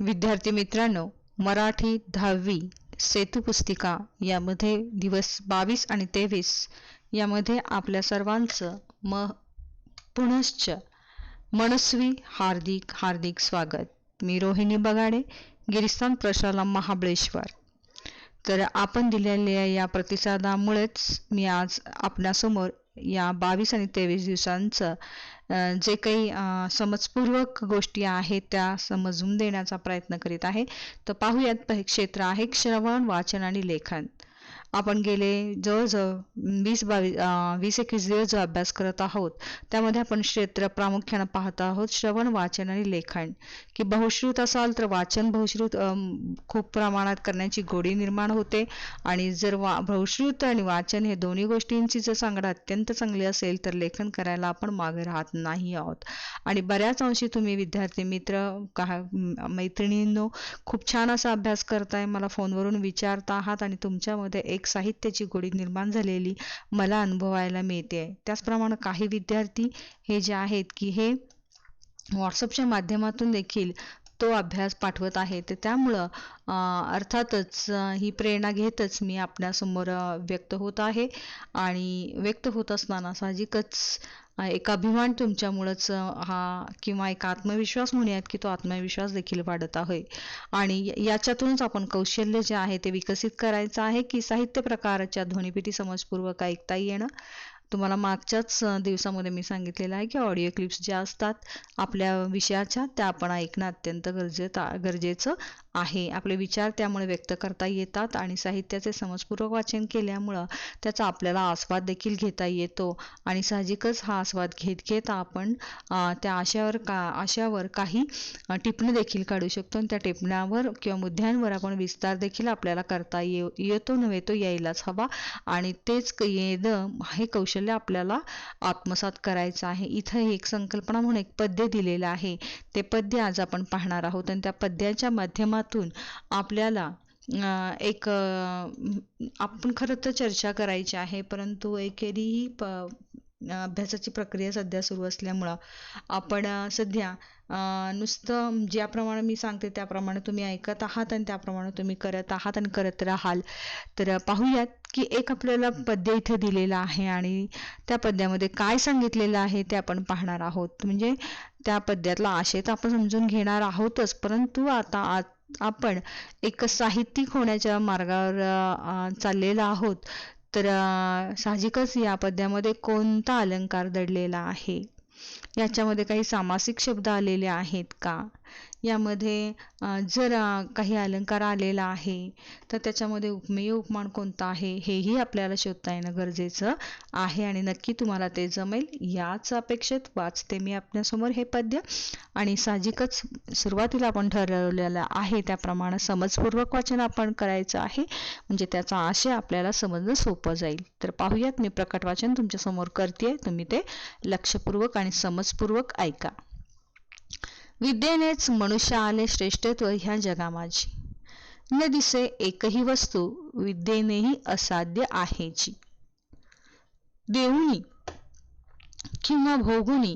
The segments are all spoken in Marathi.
विद्यार्थी मित्रांनो, मराठी 10वी सेतू पुस्तिका यामध्ये दिवस 22 आणि 23 यामध्ये आपल्या सर्वांचं पुनश्च मनस्वी हार्दिक स्वागत. मी रोहिणी बगाडे, गिरिस्थान प्रशाला महाबळेश्वर. तर आपण दिलेल्या या प्रतिसादामुळेच मी आज आपल्यासमोर या 22 आणि 23 दिवसांचं जे काही समजपूर्वक गोष्टी आहेत त्या समजून देण्याचा प्रयत्न करीत आहे. तर पाहूयात, क्षेत्र आहे श्रवण, वाचन आणि लेखन. आपण गेले जवळजवळ 20-21 दिवस जो अभ्यास करत आहोत त्यामध्ये आपण क्षेत्र प्रामुख्याने पाहत आहोत श्रवण, वाचन आणि लेखन. की बहुश्रुत असाल तर वाचन बहुश्रुत खूप प्रमाणात करण्याची गोडी निर्माण होते, आणि जर बहुश्रुत आणि वाचन हे दोन्ही गोष्टींची जर सांगड अत्यंत चांगली असेल तर लेखन करायला आपण मागे राहत नाही आहोत. आणि बऱ्याच अंशी तुम्ही विद्यार्थी मित्र मैत्रिणींनो खूप छान असा अभ्यास करताय, मला फोनवरून विचारता आहात आणि तुमच्यामध्ये एक साहित्याची गोडी निर्माण झालेली मला अनुभवायला मिळते. त्याचप्रमाणे काही विद्यार्थी हे जे आहेत की हे व्हॉट्सअपच्या माध्यमातून देखील तो अभ्यास पाठवत आहे. तर त्यामुळं अर्थातच ही प्रेरणा घेतच मी आपल्यासमोर व्यक्त होत आहे, आणि व्यक्त होत असताना साहजिकच एक अभिमान तुमच्यामुळंच हा, किंवा एक आत्मविश्वास म्हणूयात की तो आत्मविश्वास देखील वाढत आहे. आणि याच्यातूनच आपण कौशल्य जे आहे ते विकसित करायचं आहे की साहित्य प्रकारच्या ध्वनिपेटी समजपूर्वक ऐकता येणं. तुम्हाला मागच्याच दिवसामध्ये मी सांगितलेलं आहे की ऑडिओ क्लिप्स ज्या असतात आपल्या विषयाच्या त्या आपण ऐकणं अत्यंत गरजेचं आहे. आपले विचार त्यामुळे व्यक्त करता येतात आणि साहित्याचे समजपूर्वक वाचन केल्यामुळं त्याचा आपल्याला आस्वाद देखील घेता येतो. आणि साहजिकच हा आस्वाद घेत आपण त्या आशयावर काही टिपणे देखील काढू शकतो, आणि त्या टिपण्यावर किंवा मुद्द्यांवर आपण विस्तार देखील आपल्याला करता येतो नव्हे तो यायलाच हवा. आणि तेच येणं हे कौशल्य आपल्याला आत्मसात करायचं आहे. इथं एक संकल्पना म्हणून एक पद्य दिलेलं आहे, ते पद्य आज आपण पाहणार आहोत. आणि त्या पद्याच्या माध्यमातून आपल्याला आपण खरं तर चर्चा करायची आहे, परंतु एकेरीही अभ्यासाची प्रक्रिया सध्या सुरू असल्यामुळं आपण सध्या नुसतं ज्याप्रमाणे मी सांगते त्याप्रमाणे तुम्ही ऐकत आहात आणि त्याप्रमाणे तुम्ही करत आहात आणि करत राहाल. तर पाहूयात की एक आपल्याला पद्य इथे दिलेलं आहे आणि त्या पद्यामध्ये काय सांगितलेलं आहे ते आपण पाहणार आहोत. म्हणजे त्या पद्यातला आशय तर आपण समजून घेणार आहोतच, परंतु आता आपण एक साहित्यिक होण्याच्या मार्गावर चाललेला आहोत. तर साहजिकच या पद्यामध्ये कोणता अलंकार दडलेला आहे, याच्यामध्ये काही सामासिक शब्द आलेले आहेत का, यामध्ये जर काही अलंकार आलेला आहे तर त्याच्यामध्ये उपमेय उपमान कोणता आहे हेही आपल्याला शोधता येणं गरजेचं आहे. आणि नक्की तुम्हाला ते जमेल याच अपेक्षेत वाचते मी आपल्यासमोर हे पद्य. आणि साहजिकच सुरुवातीला आपण ठरवलेलं आहे त्याप्रमाणे समजपूर्वक वाचन आपण करायचं आहे, म्हणजे त्याचा आशय आपल्याला समजणं सोपं जाईल. तर पाहूयात, मी प्रकट वाचन तुमच्यासमोर करते, तुम्ही ते लक्षपूर्वक आणि समजपूर्वक ऐका. विद्येनेच मनुष्य आले श्रेष्ठत्व ह्या जगामाझी, न दिसे एकही वस्तू विद्येनेही असाध्य आहे जी. देऊनी किंवा भोगुनी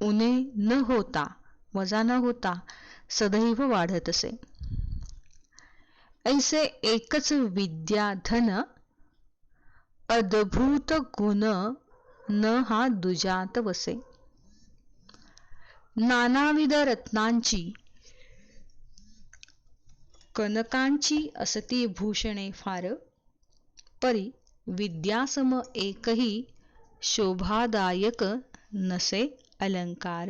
उणे न होता वजा न होता सदैव वाढत असे. ऐसे एकच विद्या धन अद्भुत गुण न हा दुजात वसे. नानाविध रत्नांची कनकांची असती भूषणे फार, परी विद्यासम एकही शोभादायक नसे अलंकार.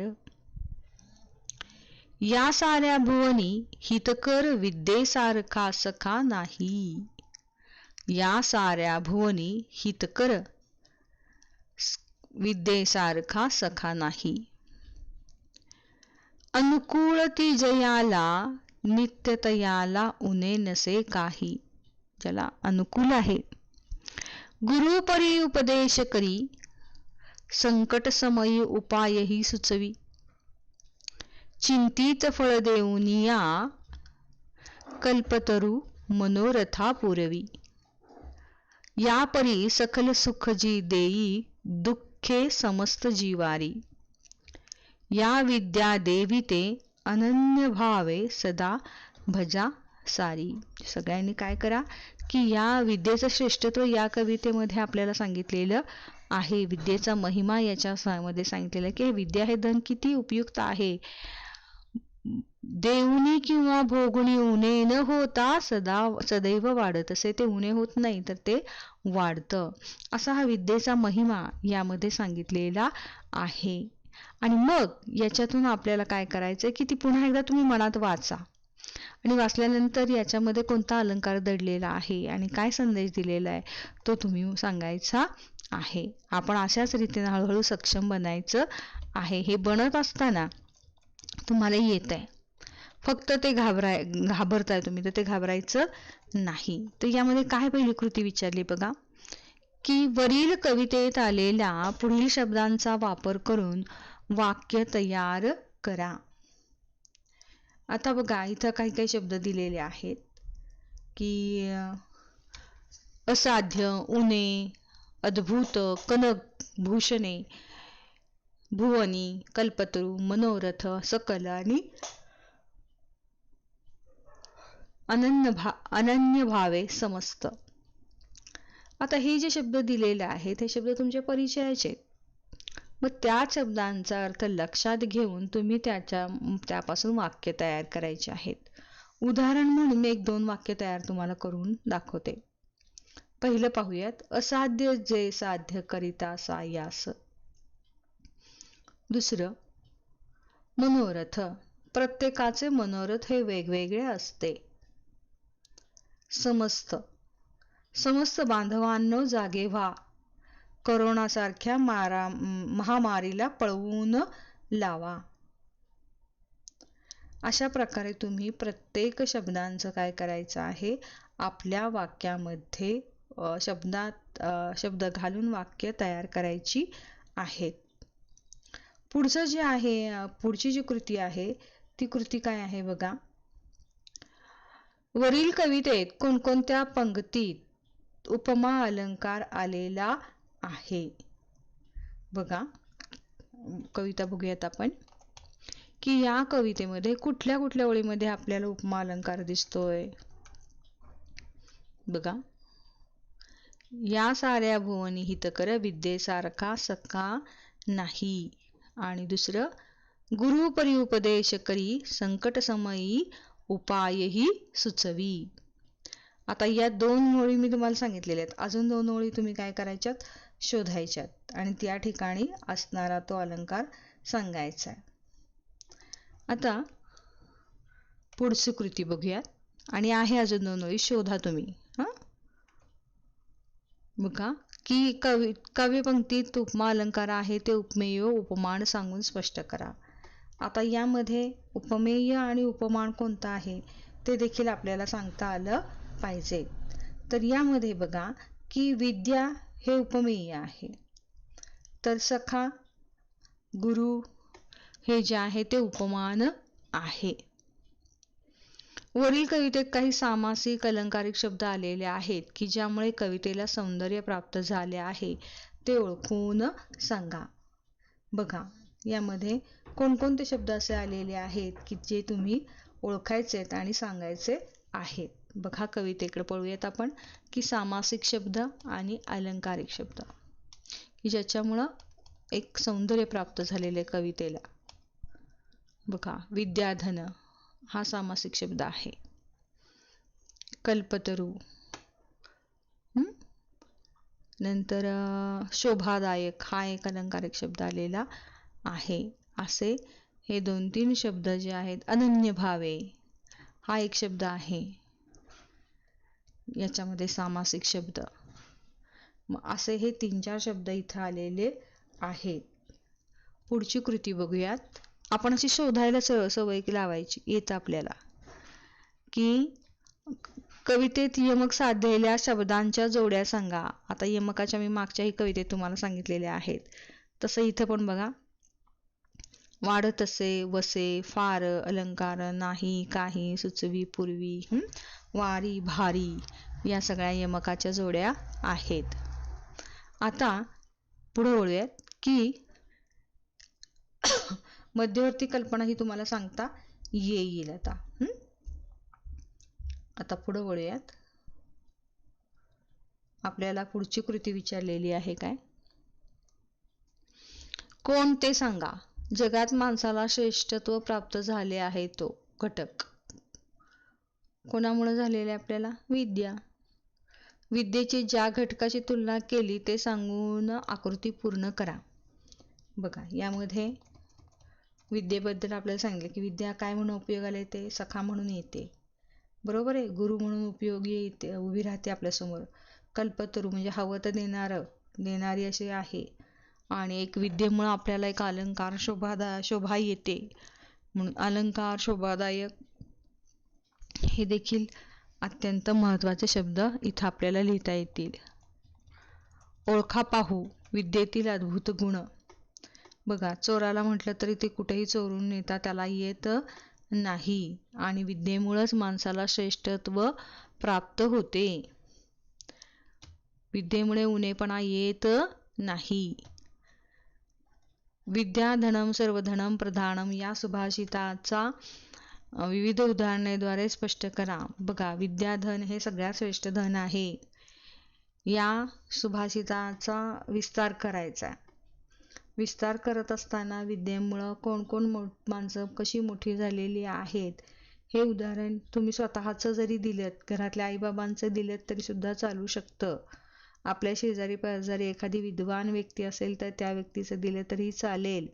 या साऱ्या भुवनी हितकर विद्येसारखा सखा नाही. या साऱ्या भुवनी हितकर विद्येसारखा सखा नाही. अनुकूळती जयाला नित्यतयाला उणे नसे काही. ज्याला अनुकूल आहे गुरुपरी उपदेश करी, संकट समयी उपायही सुचवी. चिंतित फळ देऊनिया कल्पतरू मनोरथा पुरवी. या परी सकल सुख जी देई, दुःखे समस्त जीवारी. या विद्या देविते अनन्य भावे सदा भजा सारी. सगळ्यांनी काय करा की या विद्येचं श्रेष्ठत्व या कवितेमध्ये आपल्याला सांगितलेलं आहे. विद्येचा महिमा याच्यामध्ये सांगितलेला की विद्या हे धन किती उपयुक्त आहे. देऊनी किंवा भोगुनी उणे न होता सदैव वाढत. असे ते उणे होत नाही तर ते वाढतं. असा हा विद्येचा महिमा यामध्ये सांगितलेला आहे. आणि मग याच्यातून आपल्याला काय करायचंय की ती पुन्हा एकदा तुम्ही मनात वाचा आणि वाचल्यानंतर याच्यामध्ये कोणता अलंकार दडलेला आहे आणि काय संदेश दिलेला आहे तो तुम्ही सांगायचा आहे. आपण अशाच रीतीने हळूहळू सक्षम बनायचं आहे. हे बनत असताना तुम्हाला येत आहे, फक्त ते घाबरताय तुम्ही, तर ते घाबरायचं नाही. तर यामध्ये काय पहिली कृती विचारली बघा की वरील कवितेत आलेल्या पुढील शब्दांचा वापर करून वाक्य तयार करा. आता बघा इथं काही काही शब्द दिलेले आहेत की असाध्य, उणे, अद्भुत, कनक, भूषणे, भुवनी, कल्पतरू, मनोरथ, सकल आणि अनन्य भावे समस्त. आता हे जे शब्द दिलेले आहेत हे शब्द तुमच्या परिचयाचे, मग त्या शब्दांचा अर्थ लक्षात घेऊन तुम्ही त्यापासून वाक्य तयार करायचे आहेत. उदाहरण म्हणून मी 1-2 वाक्य तयार तुम्हाला करून दाखवते. पहिलं पाहूयात. असाध्य जे साध्य करिता सायास. दुसरं, मनोरथ, प्रत्येकाचे मनोरथ हे वेगवेगळे असते. समस्त बांधवांनो जागे व्हा, करोनासारख्या महामारीला पळवून लावा. अशा प्रकारे तुम्ही प्रत्येक शब्दांचं काय करायचं आहे, आपल्या वाक्यामध्ये शब्द घालून वाक्य तयार करायची आहेत. पुढचं जे आहे, पुढची जी कृती आहे ती कृती काय आहे बघा. वरील कवितेत कोणकोणत्या पंक्तीत उपमा अलंकार आलेला आहे. बघा कविता बघूयात आपण की या कवितेमध्ये कुठल्या कुठल्या ओळीमध्ये आपल्याला उपमा अलंकार दिसतोय. बघा, या साऱ्या भुवनी हितकर विद्येसारखा सखा नाही. आणि दुसरं, गुरुपरी उपदेश करी संकट समयी उपायही सुचवी. आता या 2 ओळी मी तुम्हाला सांगितलेल्या आहेत. अजून 2 ओळी तुम्ही काय करायच्यात, शोधायच्यात आणि त्या ठिकाणी असणारा तो अलंकार सांगायचा आहे. आता पुढची कृती बघूयात आणि आहे अजून 2 ओळी, शोधा तुम्ही. बघा की काव्यपंक्तीत उपमा अलंकार आहे ते उपमेय उपमान सांगून स्पष्ट करा. आता यामध्ये उपमेय आणि उपमान कोणता आहे ते देखील आपल्याला सांगता आलं पाहिजे. तर यामध्ये बघा की विद्या हे उपमेय आहे, तर सखा, गुरु हे जे आहे ते उपमान आहे. वरील कवितेत काही सामासिक अलंकारिक शब्द आलेले आहेत की ज्यामुळे कवितेला सौंदर्य प्राप्त झाले आहे ते ओळखून सांगा. बघा यामध्ये कोणकोणते शब्द असे आलेले आहेत की जे तुम्ही ओळखायचे आणि सांगायचे आहेत. बघा कवितेकडे पळूयात आपण की सामासिक शब्द आणि अलंकारिक शब्द की ज्याच्यामुळं एक सौंदर्य प्राप्त झालेले कवितेला. बघा, विद्याधन हा सामासिक शब्द आहे. कल्पतरू, नंतर शोभादायक हा एक अलंकारिक शब्द आलेला आहे. असे हे 2-3 शब्द जे आहेत. अनन्य भावे हा एक शब्द आहे याच्यामध्ये सामासिक शब्द. असे हे 3-4 शब्द इथं आलेले आहेत. पुढची कृती बघूयात. आपण अशी शोधायला सवय लावायची येत आपल्याला की कवितेत यमक साधलेल्या शब्दांच्या जोड्या सांगा. आता यमकाच्या मी मागच्याही कवितेत तुम्हाला सांगितलेल्या आहेत. तसं इथं पण बघा, वाढत असे, वसे, फार, अलंकार, नाही, काही, सुचवी, पूर्वी, वारी, भारी या सगळ्या यमकाच्या जोड्या आहेत. आता पुढे वळूयात की मध्यवर्ती कल्पना ही तुम्हाला सांगता येईल. आता पुढे वळूयात. आपल्याला पुढची कृती विचारलेली आहे काय? कोण ते सांगा. जगात माणसाला श्रेष्ठत्व प्राप्त झाले आहे तो घटक कोणामुळे झालेला आहे? आपल्याला विद्या. विद्येची ज्या घटकाची तुलना केली ते सांगून आकृती पूर्ण करा. बघा, यामध्ये विद्येबद्दल आपल्याला सांगितले की विद्या काय म्हणून उपयोगाला येते? सखा म्हणून येते. बरोबर आहे. गुरु म्हणून उपयोगी येते, उभी राहते आपल्यासमोर. कल्पतरू म्हणजे हवं तर देणारी अशी आहे. आणि एक विद्येमुळे आपल्याला एक अलंकार शोभा येते. म्हणून अलंकार, शोभादायक हे देखील अत्यंत महत्त्वाचे शब्द इथं आपल्याला लिहिता येतील. ओळखा पाहू विद्येतील अद्भुत गुण. बघा, चोराला म्हटलं तरी ते कुठेही चोरून नेता त्याला येत नाही आणि विद्येमुळेच माणसाला श्रेष्ठत्व प्राप्त होते. विद्येमुळे उणेपणा येत नाही. विद्या धनम सर्वधनम प्रधानम या सुभाषिताचा विविध उदाहरणेद्वारे स्पष्ट करा. बघा, विद्या धन हे सगळ्यात श्रेष्ठ धन आहे. या सुभाषिताचा विस्तार करायचा. विस्तार करत असताना विद्येमुळं कोण कोण माणसं कशी मोठी झालेली आहेत हे उदाहरण तुम्ही स्वतःचं जरी दिलं, घरातल्या आईबाबांचं दिलं तरी सुद्धा चालू शकतं. आपल्या शेजारी पाजारी एखादी विद्वान व्यक्ती असेल तर त्या व्यक्तीचं दिलं तरी चालेल.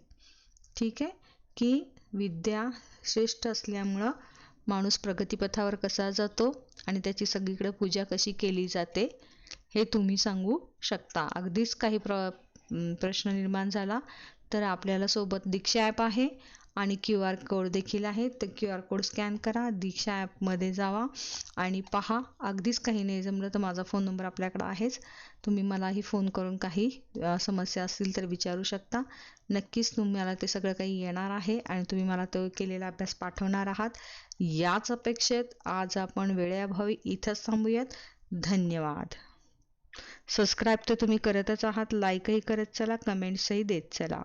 ठीक आहे, की विद्या श्रेष्ठ असल्यामुळं माणूस प्रगतीपथावर कसा जातो आणि त्याची सगळीकडे पूजा कशी केली जाते हे तुम्ही सांगू शकता. अगदीच काही प्रश्न निर्माण झाला तर आपल्याला सोबत दीक्षा ॲप आहे आणि QR कोड देखील आहे. तर QR कोड स्कॅन करा, दीक्षा ॲपमध्ये जावा आणि पहा. अगदीच काही नाही जमलं तर माझा फोन नंबर आपल्याकडे आहेच. तुम्ही मलाही फोन करून काही समस्या असतील तर विचारू शकता. नक्कीच तुम्हाला ते सगळं काही येणार आहे आणि तुम्ही मला तो केलेला अभ्यास पाठवणार आहात. याच अपेक्षेत आज आपण वेळेअभावी इथंच थांबूयात. धन्यवाद. सबस्क्राईब तर तुम्ही करतच आहात, लाईकही करत चला, कमेंट्सही देत चला.